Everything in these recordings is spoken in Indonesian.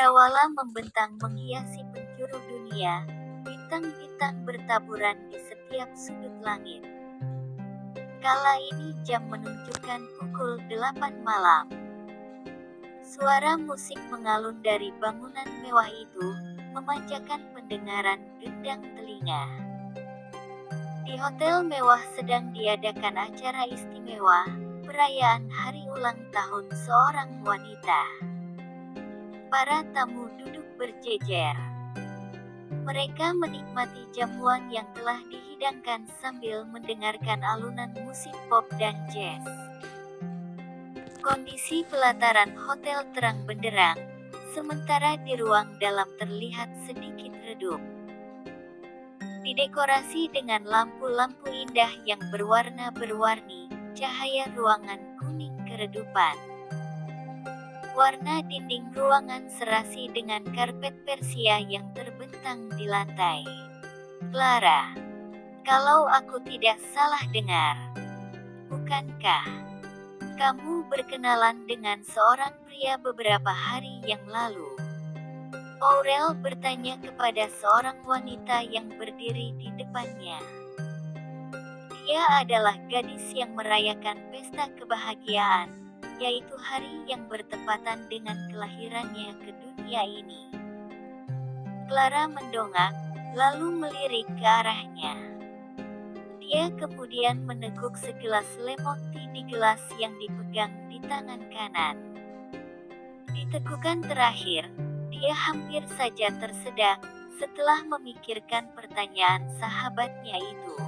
Cakrawala membentang menghiasi penjuru dunia, bintang-bintang bertaburan di setiap sudut langit. Kala ini jam menunjukkan pukul 8 malam. Suara musik mengalun dari bangunan mewah itu, memanjakan pendengaran gendang telinga. Di hotel mewah sedang diadakan acara istimewa, perayaan hari ulang tahun seorang wanita. Para tamu duduk berjejer. Mereka menikmati jamuan yang telah dihidangkan sambil mendengarkan alunan musik pop dan jazz. Kondisi pelataran hotel terang benderang, sementara di ruang dalam terlihat sedikit redup. Didekorasi dengan lampu-lampu indah yang berwarna-berwarni, cahaya ruangan kuning keredupan. Warna dinding ruangan serasi dengan karpet Persia yang terbentang di lantai. Clara, kalau aku tidak salah dengar, bukankah kamu berkenalan dengan seorang pria beberapa hari yang lalu? Aurel bertanya kepada seorang wanita yang berdiri di depannya. Dia adalah gadis yang merayakan pesta kebahagiaan, yaitu hari yang bertepatan dengan kelahirannya ke dunia ini. Clara mendongak, lalu melirik ke arahnya. Dia kemudian meneguk segelas lemon tea di gelas yang dipegang di tangan kanan. Di tegukan terakhir, dia hampir saja tersedak setelah memikirkan pertanyaan sahabatnya itu.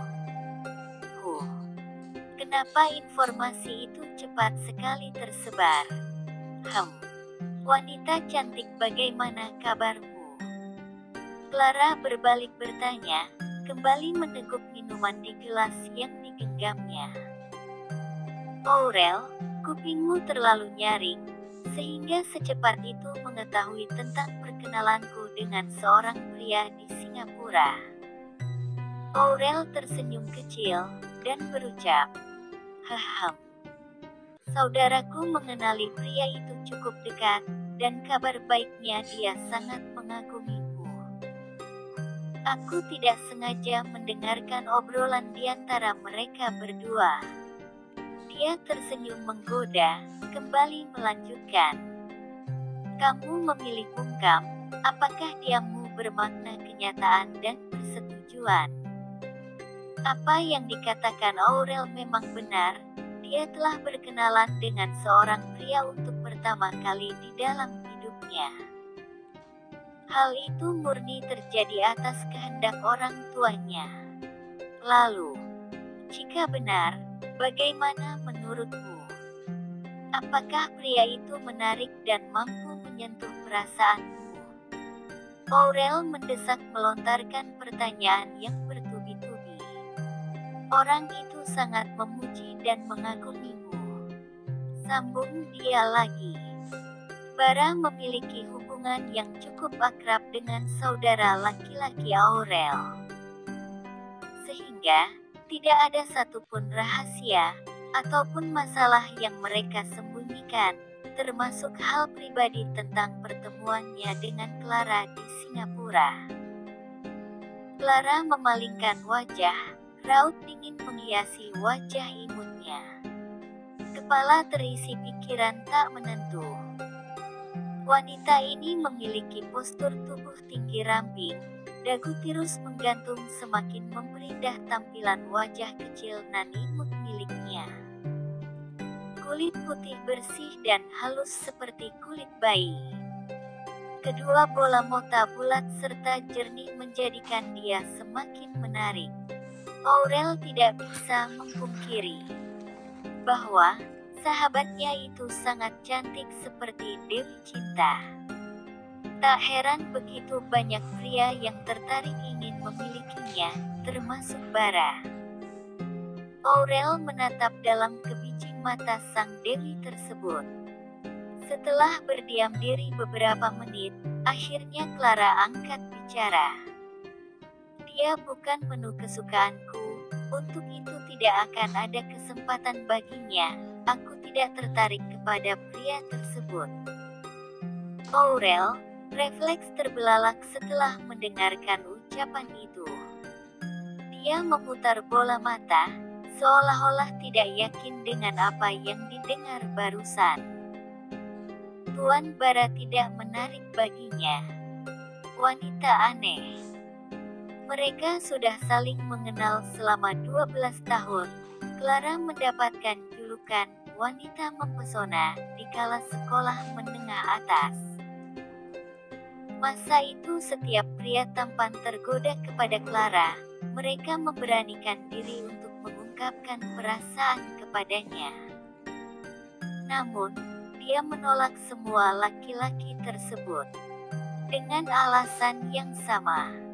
Kenapa informasi itu cepat sekali tersebar? Wanita cantik, bagaimana kabarmu? Clara berbalik bertanya, kembali meneguk minuman di gelas yang digenggamnya. Aurel, kupingmu terlalu nyaring, sehingga secepat itu mengetahui tentang perkenalanku dengan seorang pria di Singapura. Aurel tersenyum kecil, dan berucap, saudaraku mengenali pria itu cukup dekat, dan kabar baiknya dia sangat mengagumimu. Aku tidak sengaja mendengarkan obrolan di antara mereka berdua. Dia tersenyum menggoda, kembali melanjutkan. Kamu memilih bungkam, apakah diammu bermakna kenyataan dan persetujuan? Apa yang dikatakan Aurel memang benar, dia telah berkenalan dengan seorang pria untuk pertama kali di dalam hidupnya. Hal itu murni terjadi atas kehendak orang tuanya. Lalu, jika benar, bagaimana menurutmu? Apakah pria itu menarik dan mampu menyentuh perasaanmu? Aurel mendesak melontarkan pertanyaan yang bertubi-tubi. Orang itu sangat memuji dan mengagumimu. Sambung dia lagi. Bara memiliki hubungan yang cukup akrab dengan saudara laki-laki Aurel. Sehingga, tidak ada satupun rahasia, ataupun masalah yang mereka sembunyikan, termasuk hal pribadi tentang pertemuannya dengan Clara di Singapura. Clara memalingkan wajah, raut dingin menghiasi wajah imutnya. Kepala terisi pikiran tak menentu. Wanita ini memiliki postur tubuh tinggi ramping, dagu tirus menggantung semakin memperindah tampilan wajah kecil nan imut miliknya. Kulit putih bersih dan halus seperti kulit bayi. Kedua bola mata bulat serta jernih menjadikan dia semakin menarik. Aurel tidak bisa mempungkiri bahwa sahabatnya itu sangat cantik seperti Dewi Cinta. Tak heran begitu banyak pria yang tertarik ingin memilikinya, termasuk Bara. Aurel menatap dalam kebiji mata sang Dewi tersebut. Setelah berdiam diri beberapa menit, akhirnya Clara angkat bicara. Dia bukan menu kesukaanku, untuk itu tidak akan ada kesempatan baginya, aku tidak tertarik kepada pria tersebut. Aurel, Refleks terbelalak setelah mendengarkan ucapan itu. Dia memutar bola mata, seolah-olah tidak yakin dengan apa yang didengar barusan. Tuan Bara tidak menarik baginya. Wanita aneh. Mereka sudah saling mengenal selama 12 tahun. Clara mendapatkan julukan wanita mempesona di kala sekolah menengah atas. Masa itu setiap pria tampan tergoda kepada Clara. Mereka memberanikan diri untuk mengungkapkan perasaan kepadanya. Namun, dia menolak semua laki-laki tersebut dengan alasan yang sama.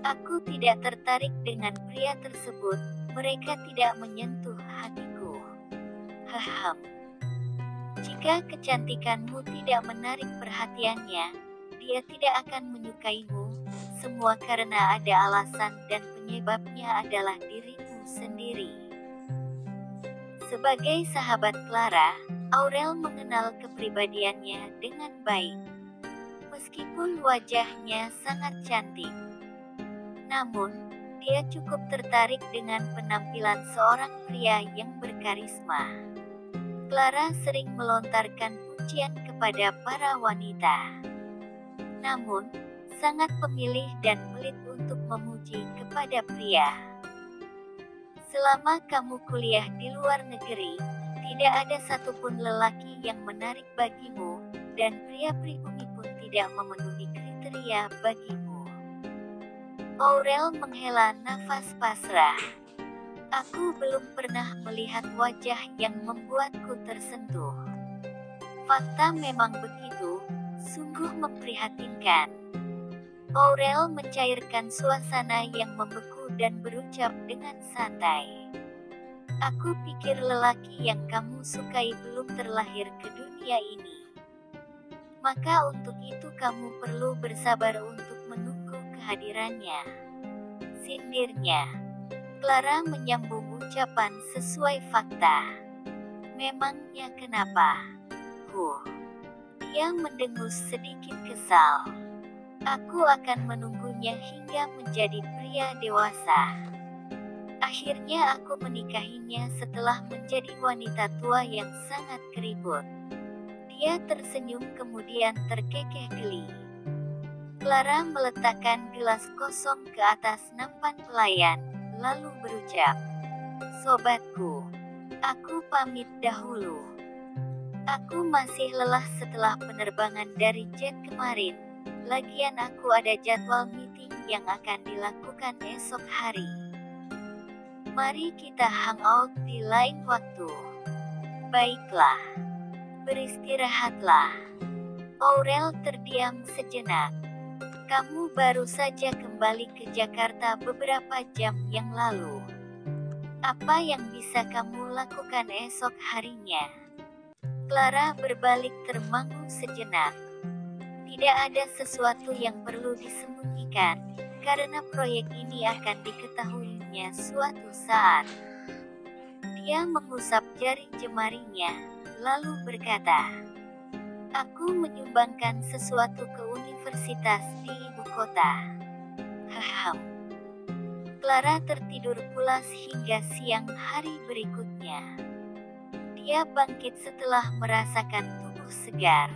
Aku tidak tertarik dengan pria tersebut, mereka tidak menyentuh hatiku. Hahem. Jika kecantikanmu tidak menarik perhatiannya, dia tidak akan menyukaimu, semua karena ada alasan dan penyebabnya adalah dirimu sendiri. Sebagai sahabat Clara, Aurel mengenal kepribadiannya dengan baik. Meskipun wajahnya sangat cantik, namun, dia cukup tertarik dengan penampilan seorang pria yang berkarisma. Clara sering melontarkan pujian kepada para wanita. Namun, sangat pemilih dan pelit untuk memuji kepada pria. Selama kamu kuliah di luar negeri, tidak ada satupun lelaki yang menarik bagimu, dan pria pribumi pun tidak memenuhi kriteria bagimu. Aurel menghela nafas pasrah. Aku belum pernah melihat wajah yang membuatku tersentuh. Fakta memang begitu, sungguh memprihatinkan. Aurel mencairkan suasana yang membeku dan berucap dengan santai. Aku pikir lelaki yang kamu sukai belum terlahir ke dunia ini. Maka untuk itu kamu perlu bersabar untuk menunggu kehadirannya. Sindirnya. Clara menyambung ucapan sesuai fakta. Memangnya kenapa? Dia mendengus sedikit kesal. Aku akan menunggunya hingga menjadi pria dewasa. Akhirnya aku menikahinya setelah menjadi wanita tua yang sangat keribut. Dia tersenyum kemudian terkekeh geli. Clara meletakkan gelas kosong ke atas nampan pelayan, lalu berucap, "Sobatku, aku pamit dahulu. Aku masih lelah setelah penerbangan dari jet kemarin. Lagian aku ada jadwal meeting yang akan dilakukan esok hari. Mari kita hangout di lain waktu." "Baiklah. Beristirahatlah." Aurel terdiam sejenak. Kamu baru saja kembali ke Jakarta beberapa jam yang lalu. Apa yang bisa kamu lakukan esok harinya? Clara berbalik termangu sejenak. Tidak ada sesuatu yang perlu disembunyikan, karena proyek ini akan diketahuinya suatu saat. Dia mengusap jari jemarinya, lalu berkata, "Aku menyumbangkan sesuatu ke universitas di ibu kota." Hahem. Clara tertidur pulas hingga siang hari berikutnya. Dia bangkit setelah merasakan tubuh segar.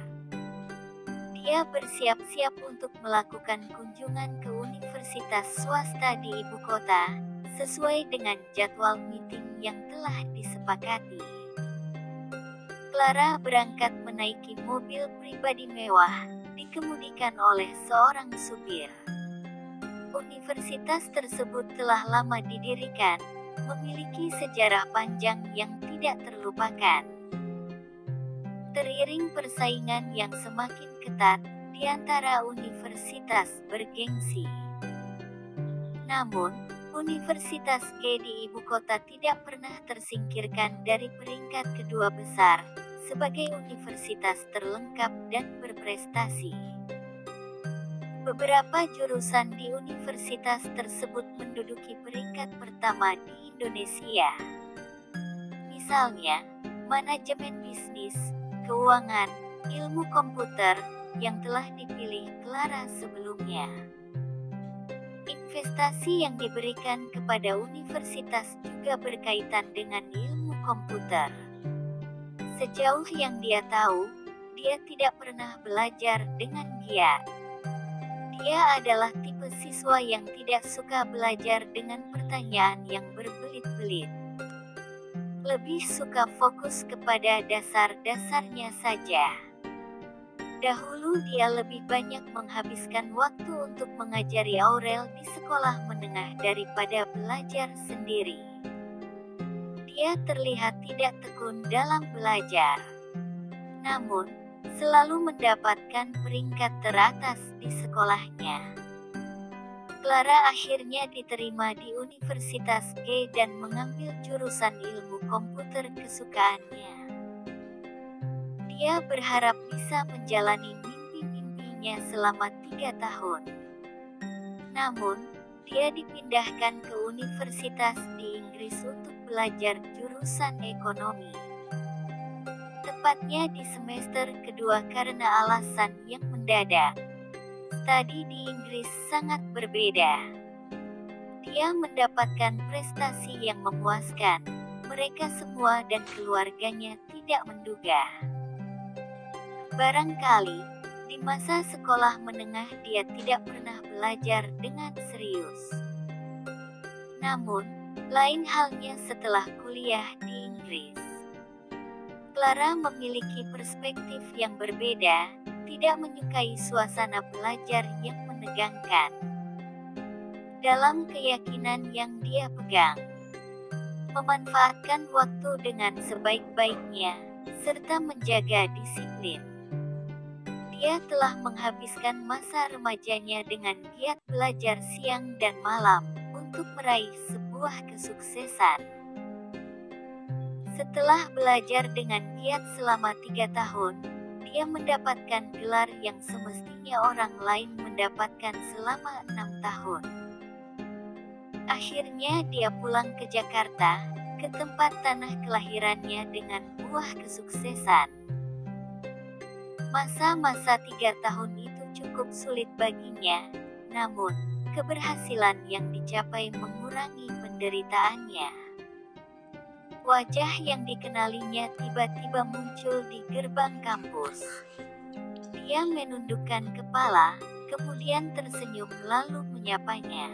Dia bersiap-siap untuk melakukan kunjungan ke universitas swasta di ibu kota, sesuai dengan jadwal meeting yang telah disepakati. Clara berangkat menaiki mobil pribadi mewah, dikemudikan oleh seorang supir. Universitas tersebut telah lama didirikan, memiliki sejarah panjang yang tidak terlupakan. Teriring persaingan yang semakin ketat di antara universitas bergengsi. Namun, Universitas G di ibu kota tidak pernah tersingkirkan dari peringkat kedua besar, sebagai universitas terlengkap dan berprestasi. Beberapa jurusan di universitas tersebut menduduki peringkat pertama di Indonesia. Misalnya, manajemen bisnis, keuangan, ilmu komputer, yang telah dipilih Clara sebelumnya. Investasi yang diberikan kepada universitas juga berkaitan dengan ilmu komputer. Sejauh yang dia tahu, dia tidak pernah belajar dengan giat. Dia adalah tipe siswa yang tidak suka belajar dengan pertanyaan yang berbelit-belit. Lebih suka fokus kepada dasar-dasarnya saja. Dahulu dia lebih banyak menghabiskan waktu untuk mengajari Aurel di sekolah menengah daripada belajar sendiri. Dia terlihat tidak tekun dalam belajar, namun selalu mendapatkan peringkat teratas di sekolahnya. Clara akhirnya diterima di Universitas G dan mengambil jurusan ilmu komputer kesukaannya. Dia berharap bisa menjalani mimpi-mimpinya selama 3 tahun. Namun, dia dipindahkan ke universitas di Inggris untuk belajar jurusan ekonomi. Tepatnya di semester kedua karena alasan yang mendadak. Studi di Inggris sangat berbeda. Dia mendapatkan prestasi yang memuaskan. Mereka semua dan keluarganya tidak menduga. Barangkali, di masa sekolah menengah dia tidak pernah belajar dengan serius. Namun, lain halnya setelah kuliah di Inggris. Clara memiliki perspektif yang berbeda, tidak menyukai suasana belajar yang menegangkan. Dalam keyakinan yang dia pegang, memanfaatkan waktu dengan sebaik-baiknya, serta menjaga disiplin. Dia telah menghabiskan masa remajanya dengan giat belajar siang dan malam untuk meraih sebuah kesuksesan. Setelah belajar dengan giat selama 3 tahun, dia mendapatkan gelar yang semestinya orang lain mendapatkan selama 6 tahun. Akhirnya dia pulang ke Jakarta, ke tempat tanah kelahirannya dengan buah kesuksesan. Masa-masa 3 tahun itu cukup sulit baginya, namun keberhasilan yang dicapai mengurangi penderitaannya. Wajah yang dikenalinya tiba-tiba muncul di gerbang kampus. Dia menundukkan kepala, kemudian tersenyum lalu menyapanya.